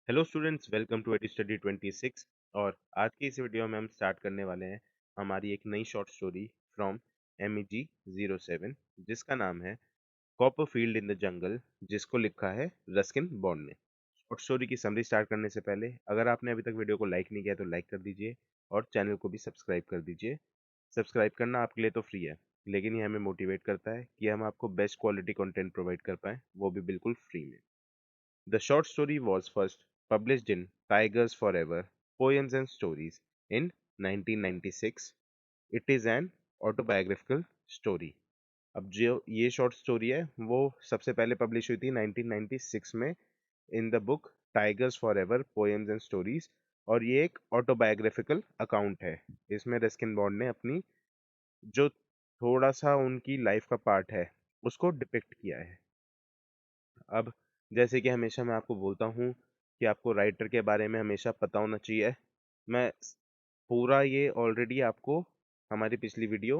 Hello students, welcome to AD study 26। और आज की इस वीडियो में हम स्टार्ट करने वाले हैं हमारी एक नई शॉर्ट स्टोरी फ्रॉम MEG 07 जिसका नाम है कॉपरफील्ड इन द जंगल, जिसको लिखा है रस्किन बॉन्ड ने। शॉर्ट स्टोरी की समरी स्टार्ट करने से पहले अगर आपने अभी तक वीडियो को लाइक नहीं किया तो लाइक कर दीजिए और चैनल को भी सब्सक्राइब कर दीजिए। सब्सक्राइब करना आपके लिए तो फ्री है, लेकिन ये हमें मोटिवेट करता है कि हम आपको बेस्ट क्वालिटी कंटेंट प्रोवाइड कर पाएँ, वो भी बिल्कुल फ्री में। The short story was first published in Tigers Forever Poems and Stories in 1996. It is an autobiographical story. अब जो ये शॉर्ट स्टोरी है वो सबसे पहले पब्लिश हुई थी 1996 में in the book tigers forever poems and stories, और ये एक ऑटोबायोग्राफिकल अकाउंट है। इसमें रस्किन बॉन्ड ने अपनी जो थोड़ा सा उनकी लाइफ का पार्ट है उसको डिपिक्ट किया है। अब जैसे कि हमेशा मैं आपको बोलता हूँ कि आपको राइटर के बारे में हमेशा पता होना चाहिए। मैं पूरा ये ऑलरेडी आपको हमारी पिछली video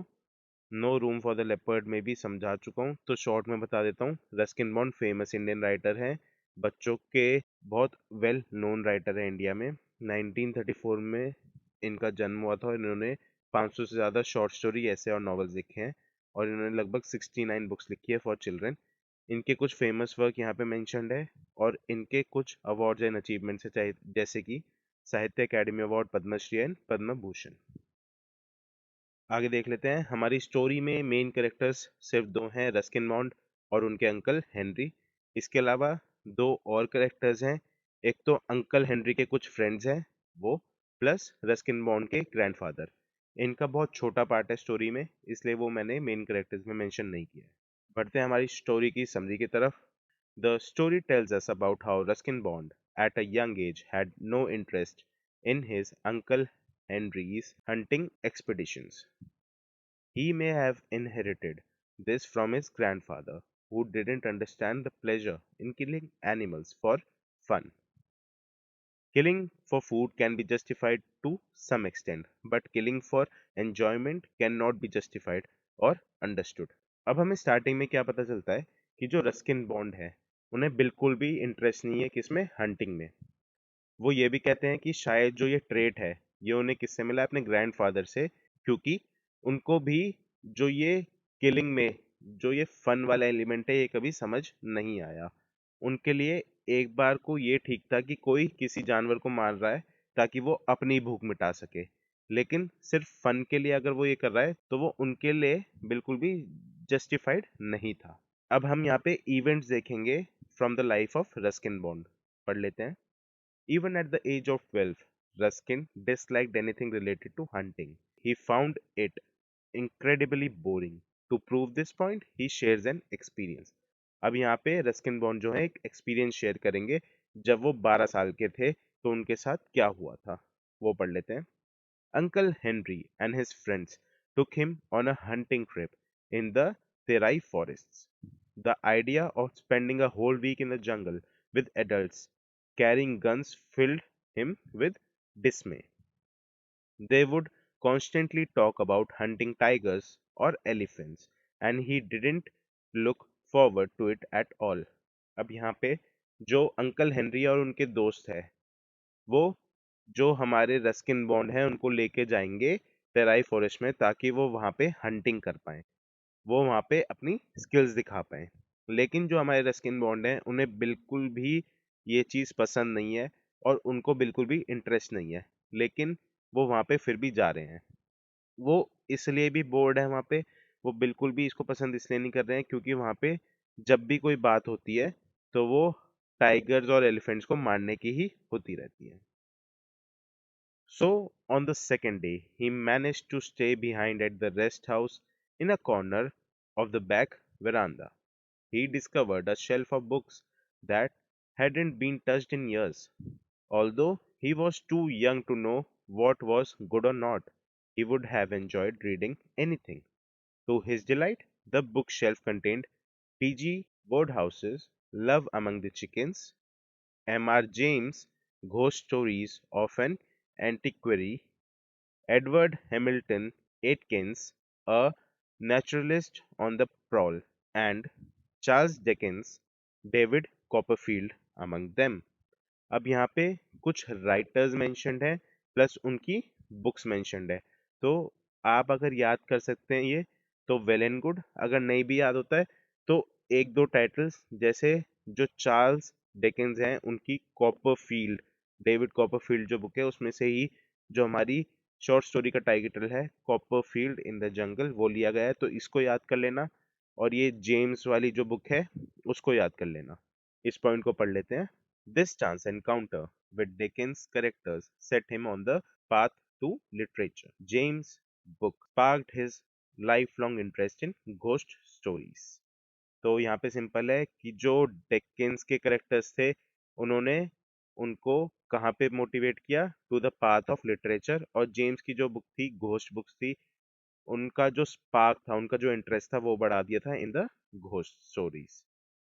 no room for the leopard में भी समझा चुका हूँ, तो शॉर्ट में बता देता हूँ। Ruskin bond famous Indian writer हैं, बच्चों के बहुत वेल नोन राइटर है इंडिया में। 1934 में इनका जन्म हुआ था और इन्होंने 500 से ज़्यादा शॉर्ट स्टोरी, ऐसे और नॉवेल्स लिखे हैं, और इन्होंने लगभग 69 बुक्स लिखी है फॉर चिल्ड्रन। इनके कुछ फेमस वर्क यहाँ पे मेंशन्ड है, और इनके कुछ अवार्ड्स एंड अचीवमेंट्स है, चाहे जैसे कि साहित्य academy award, Padmashri and Padma Bhushan. आगे देख लेते हैं। हमारी स्टोरी में मेन कैरेक्टर्स सिर्फ दो हैं, रस्किन बॉन्ड और उनके अंकल हेनरी। इसके अलावा दो और कैरेक्टर्स हैं, एक तो अंकल हेनरी के कुछ फ्रेंड्स हैं वो, प्लस रस्किन बॉन्ड के ग्रैंडफादर। इनका बहुत छोटा पार्ट है स्टोरी में, इसलिए वो मैंने मेन कैरेक्टर्स में मेंशन नहीं किया है। बढ़ते हैं हमारी स्टोरी की समरी की तरफ। The story tells us about how Ruskin Bond, at a young age, had no interest in his uncle Henry's hunting expeditions. He may have inherited this from his grandfather, who didn't understand the pleasure in killing animals for fun. Killing for food can be justified to some extent, but killing for enjoyment cannot be justified or understood. अब हमें starting में क्या पता चलता है कि जो Ruskin bond है उन्हें बिल्कुल भी इंटरेस्ट नहीं है किसमें, हंटिंग में। वो ये भी कहते हैं कि शायद जो ये ट्रेट है ये उन्हें किससे मिला, अपने ग्रैंडफादर से, क्योंकि उनको भी जो ये किलिंग में जो ये फन वाला एलिमेंट है ये कभी समझ नहीं आया। उनके लिए एक बार को ये ठीक था कि कोई किसी जानवर को मार रहा है ताकि वो अपनी भूख मिटा सके, लेकिन सिर्फ फन के लिए अगर वो ये कर रहा है तो वो उनके लिए बिल्कुल भी जस्टिफाइड नहीं था। अब हम यहाँ पे इवेंट्स देखेंगे from the life of Ruskin bond. पढ़ लेते हैं। Even at the age of 12, Ruskin disliked anything related to hunting. He found it incredibly boring. To prove this point, he shares an experience. अब यहाँ पे Ruskin bond जो है एक experience share करेंगे, जब वो 12 साल के थे तो उनके साथ क्या हुआ था, वो पढ़ लेते हैं। Uncle Henry and his friends took him on a hunting trip in the Terai forests. The idea of spending a whole week in the jungle with adults carrying guns filled him with dismay. They would constantly talk about hunting tigers or elephants, and he didn't look forward to it at all. अब यहाँ पे जो uncle Henry और उनके दोस्त है वो जो हमारे रस्किन बॉन्ड हैं उनको लेके जाएंगे तेराई फॉरेस्ट में, ताकि वो वहाँ पे हंटिंग कर पाएं, वो वहाँ पे अपनी स्किल्स दिखा पाएं। लेकिन जो हमारे रस्किन बॉन्ड हैं उन्हें बिल्कुल भी ये चीज़ पसंद नहीं है और उनको बिल्कुल भी इंटरेस्ट नहीं है, लेकिन वो वहाँ पे फिर भी जा रहे हैं। वो इसलिए भी बोर्ड है वहाँ पे, वो बिल्कुल भी इसको पसंद इसलिए नहीं कर रहे हैं क्योंकि वहाँ पे जब भी कोई बात होती है तो वो टाइगर्स और एलिफेंट्स को मारने की ही होती रहती है। So, on the second day, he managed to stay behind at the rest house in a corner of the back veranda. He discovered a shelf of books that hadn't been touched in years. Although he was too young to know what was good or not, he would have enjoyed reading anything. To his delight, the bookshelf contained P.G. Wodehouse's Love Among the Chickens, M.R. James' Ghost Stories of an Antiquary, Edward Hamilton Atkins, A Naturalist on the Prowl, and Charles Dickens' David Copperfield among them. अब यहाँ पे कुछ writers mentioned है plus उनकी books mentioned है, तो आप अगर याद कर सकते हैं ये तो वेल एंड गुड, अगर नहीं भी याद होता है तो एक दो टाइटल्स, जैसे जो चार्ल्स डिकेंस हैं उनकी कॉपरफील्ड, डेविड कॉपरफील्ड जो बुक है उसमें से ही जो हमारी शॉर्ट स्टोरी का टाइटल है कॉपरफील्ड इन द जंगल वो लिया गया है, तो इसको याद कर लेना। और ये जेम्स वाली जो बुक है उसको याद कर लेना। इस पॉइंट को पढ़ लेते हैं। This chance encounter with Dickens' characters set him on the path to literature. James' book sparked his lifelong interest in ghost stories. तो यहाँ पे सिंपल है कि जो डिकेंस के करेक्टर्स थे उन्होंने उनको कहाँ पे मोटिवेट किया, to the path of literature. और जेम्स की जो बुक थी, घोस्ट बुक्स थी, उनका जो स्पार्क था, उनका जो इंटरेस्ट था वो बढ़ा दिया था in the ghost stories.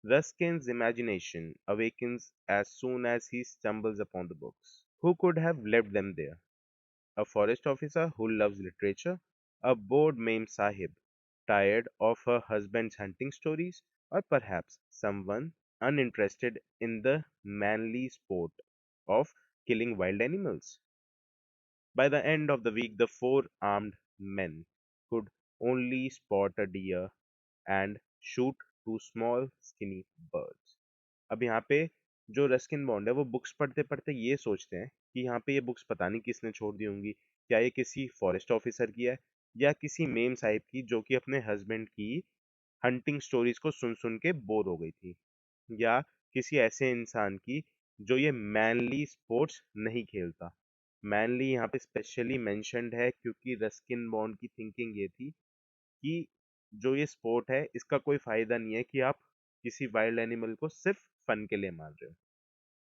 Ruskin's imagination awakens as soon as he stumbles upon the books. Who could have left them there? A forest officer who loves literature? A bored Mame Sahib, tired of her husband's hunting stories? Or perhaps someone uninterested in the manly sport of killing wild animals? By the end of the week, the four armed men could only spot a deer and shoot two small skinny birds. अब यहाँ पे जो Ruskin bond है वो books पढ़ते पढ़ते ये सोचते हैं कि यहाँ पे ये बुक्स पता नहीं किसने छोड़ दी होंगी, क्या ये किसी फॉरेस्ट ऑफिसर की है या किसी मेम साहिब की जो कि अपने हस्बैंड की हंटिंग स्टोरीज को सुन सुन के बोर हो गई थी, या किसी ऐसे इंसान की जो ये मैनली स्पोर्ट्स नहीं खेलता। मैनली यहाँ पे स्पेशली मेंशन्ड है क्योंकि रस्किन बॉन्ड की थिंकिंग ये थी कि जो ये स्पोर्ट है इसका कोई फायदा नहीं है कि आप किसी वाइल्ड एनिमल को सिर्फ फन के लिए मार रहे हो।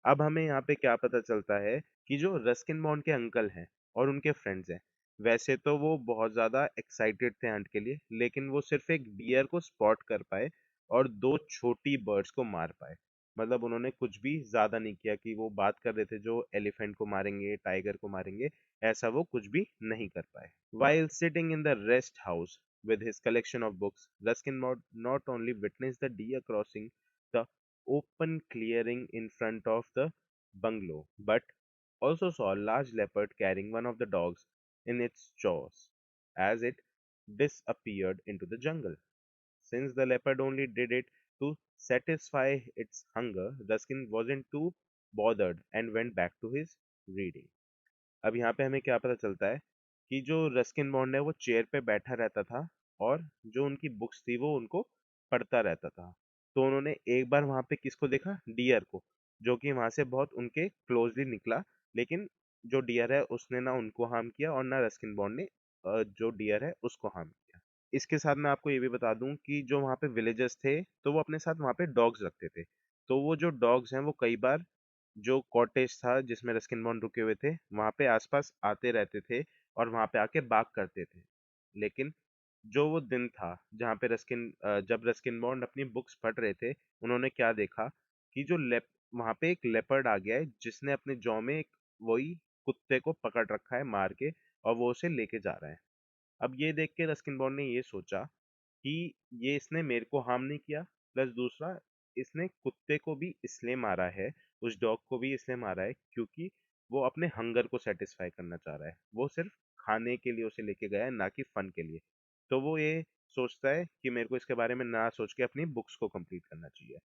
अब हमें यहाँ पे क्या पता चलता है कि जो रस्किन बॉन्ड के अंकल हैं और उनके फ्रेंड्स हैं, वैसे तो वो बहुत ज़्यादा एक्साइटेड थे हंट के लिए, लेकिन वो सिर्फ एक डियर को स्पॉट कर पाए और दो छोटी बर्ड्स को मार पाए। मतलब उन्होंने कुछ भी ज़्यादा नहीं किया कि वो बात कर रहे थे जो एलिफेंट को मारेंगे, टाइगर को मारेंगे, ऐसा वो कुछ भी नहीं कर पाए। While sitting in the rest house with his collection of books, Ruskin not only witnessed the deer crossing the open clearing in front of the bungalow, but also saw a large leopard carrying one of the dogs in its jaws as it disappeared into the jungle. Since the leopard only did it to satisfy its hunger, Ruskin wasn't too bothered and went back to his reading. अब यहाँ पे हमें क्या पता चलता है कि जो रस्किन बॉन्ड है वो चेयर पे बैठा रहता था और जो उनकी बुक्स थी वो उनको पढ़ता रहता था। तो उन्होंने एक बार वहाँ पे किसको देखा, डियर को, जो कि वहाँ से बहुत उनके क्लोजली निकला, लेकिन जो डियर है उसने ना उनको हार्म किया और ना रस्किन बॉन्ड ने जो डियर है उसको हार्म किया। इसके साथ मैं आपको ये भी बता दूं कि जो वहाँ पे विलेजर्स थे तो वो अपने साथ वहाँ पे डॉग्स रखते थे, तो वो जो डॉग्स हैं वो कई बार जो कॉटेज था जिसमें रस्किन बॉन्ड रुके हुए थे वहाँ पे आसपास आते रहते थे और वहाँ पे आके बाग करते थे। लेकिन जो वो दिन था जहाँ पे जब रस्किन बॉन्ड अपनी बुक्स पढ़ रहे थे, उन्होंने क्या देखा कि जो लेप वहाँ पे एक लेपर्ड आ गया है जिसने अपने जौ में एक वही कुत्ते को पकड़ रखा है मार के, और वो उसे लेके जा रहा है। अब ये देख के रस्किन बॉन्ड ने ये सोचा कि ये इसने मेरे को हार्म नहीं किया, प्लस दूसरा इसने कुत्ते को भी इसलिए मारा है, उस डॉग को भी इसलिए मारा है क्योंकि वो अपने हंगर को सेटिस्फाई करना चाह रहा है, वो सिर्फ खाने के लिए उसे लेके गया है ना कि फन के लिए। तो वो ये सोचता है कि मेरे को इसके बारे में ना सोच के अपनी बुक्स को कंप्लीट करना चाहिए।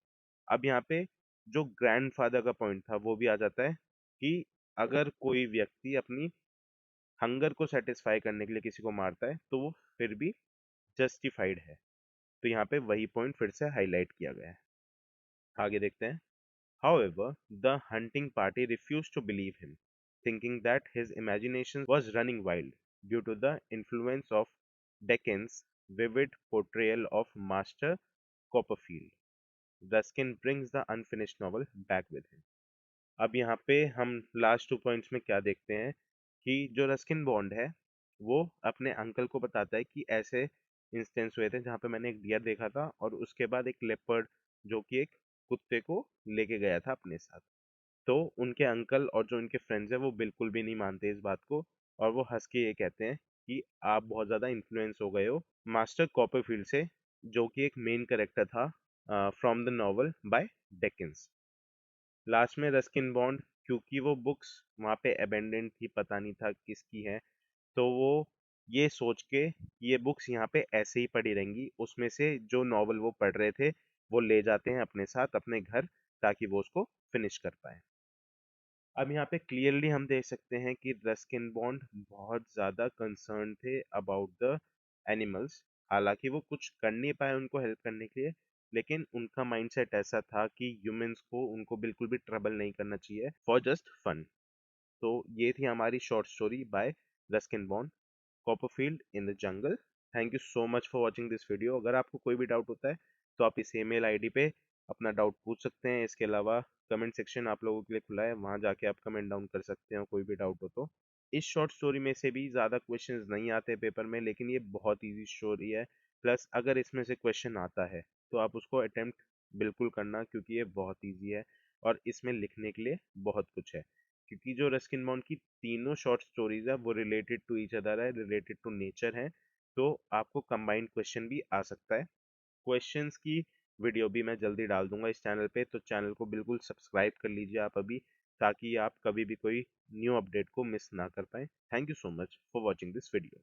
अब यहाँ पे जो ग्रैंडफादर का पॉइंट था वो भी आ जाता है कि अगर कोई व्यक्ति अपनी हंगर को सेटिस्फाई करने के लिए किसी को मारता है तो वो फिर भी जस्टिफाइड है। तो यहाँ पे वही पॉइंट फिर से हाईलाइट किया गया है। आगे देखते हैं। However, the hunting party refused to believe him, thinking that his imagination was running wild due to the influence of Dickens' vivid portrayal of Master Copperfield. Ruskin brings the unfinished novel back with him. अब यहाँ पे हम last 2 points में क्या देखते हैं कि जो रस्किन बॉन्ड है वो अपने अंकल को बताता है कि ऐसे इंस्टेंस हुए थे जहाँ पे मैंने एक डियर देखा था और उसके बाद एक लेपर्ड जो कि एक कुत्ते को लेके गया था अपने साथ। तो उनके अंकल और जो उनके फ्रेंड्स हैं वो बिल्कुल भी नहीं मानते इस बात को, और वो हंस के ये कहते हैं कि आप बहुत ज़्यादा इन्फ्लुएंस हो गए हो मास्टर कॉपरफील्ड से, जो कि एक मेन कैरेक्टर था from the novel bye Dickens. Last में रस्किन बॉन्ड क्योंकि वो बुक्स वहाँ पे अबेंडेंट थी, पता नहीं था किसकी है, तो वो ये सोच के कि ये बुक्स यहाँ पे ऐसे ही पड़ी रहेंगी, उसमें से जो नॉवल वो पढ़ रहे थे वो ले जाते हैं अपने साथ अपने घर, ताकि वो उसको फिनिश कर पाए। अब यहाँ पे क्लियरली हम देख सकते हैं कि रस्किन बॉन्ड बहुत ज़्यादा कंसर्न थे अबाउट द एनिमल्स। हालांकि वो कुछ कर नहीं पाए उनको हेल्प करने के लिए, लेकिन उनका माइंडसेट ऐसा था कि ह्यूमंस को उनको बिल्कुल भी ट्रबल नहीं करना चाहिए फॉर जस्ट फन। तो ये थी हमारी short story by Ruskin bond, Copperfield in the jungle. Thank you so much for watching this video. अगर आपको कोई भी डाउट होता है तो आप इस ईमेल आईडी पे अपना डाउट पूछ सकते हैं। इसके अलावा कमेंट सेक्शन आप लोगों के लिए खुला है, वहाँ जाके आप कमेंट डाउन कर सकते हो कोई भी डाउट हो तो। इस शॉर्ट स्टोरी में से भी ज़्यादा क्वेश्चंस नहीं आते पेपर में, लेकिन ये बहुत ईजी स्टोरी है। प्लस अगर इसमें से क्वेश्चन आता है तो आप उसको अटेम्प्ट बिल्कुल करना, क्योंकि ये बहुत ईजी है और इसमें लिखने के लिए बहुत कुछ है। क्योंकि जो रस्किन बॉन्ड की तीनों शॉर्ट स्टोरीज है वो रिलेटेड टू ईच अदर है, रिलेटेड टू नेचर है, तो आपको कंबाइंड क्वेश्चन भी आ सकता है। क्वेश्चंस की वीडियो भी मैं जल्दी डाल दूंगा इस चैनल पे, तो चैनल को बिल्कुल सब्सक्राइब कर लीजिए आप अभी, ताकि आप कभी भी कोई न्यू अपडेट को मिस ना कर पाए। Thank you so much for watching this video.